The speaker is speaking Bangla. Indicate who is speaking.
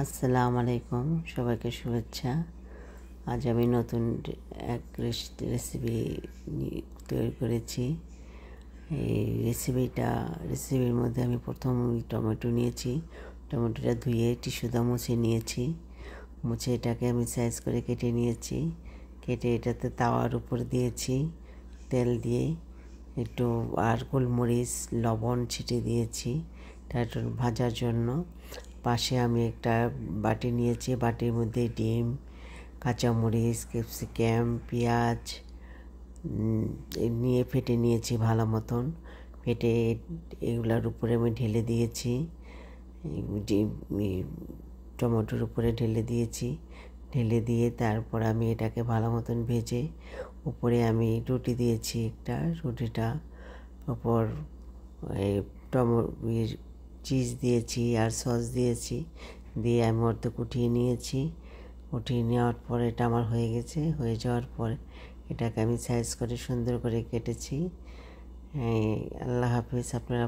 Speaker 1: আসসালামু আলাইকুম, সবাইকে শুভেচ্ছা। আজ আমি নতুন এক রেসিপি তৈরি করেছি। এই রেসিপির মধ্যে আমি প্রথম টমেটো নিয়েছি। টমেটোটা ধুয়ে টিস্যুটা মুছে নিয়েছি। মুছে এটাকে আমি সাইজ করে কেটে নিয়েছি। কেটে এটাতে তাওয়ার উপর দিয়েছি, তেল দিয়ে একটু আর গোলমরিচ লবণ ছিটিয়ে দিয়েছি এটা ভাজার জন্য। পাশে আমি একটা বাটি নিয়েছি, বাটির মধ্যে ডিম, কাঁচামরিচ, ক্যাপসিকাম, পেঁয়াজ নিয়ে ফেটে নিয়েছি ভালো মতন। ফেটে এগুলোর উপরে আমি ঢেলে দিয়েছি, টমেটোর উপরে ঢেলে দিয়েছি। ঢেলে দিয়ে তারপর আমি এটাকে ভালো মতন ভেজে উপরে আমি রুটি দিয়েছি, একটা রুটিটা ওপর চিজ দিয়েছি আর সস দিয়েছি, দিয়ে আমি অর্ধেক উঠিয়ে নিয়েছি। উঠিয়ে নেওয়ার পর এটা আমার হয়ে গেছে। হয়ে যাওয়ার পর এটাকে আমি সাইজ করে সুন্দর করে কেটেছি। আল্লাহ হাফিজ, আপনারা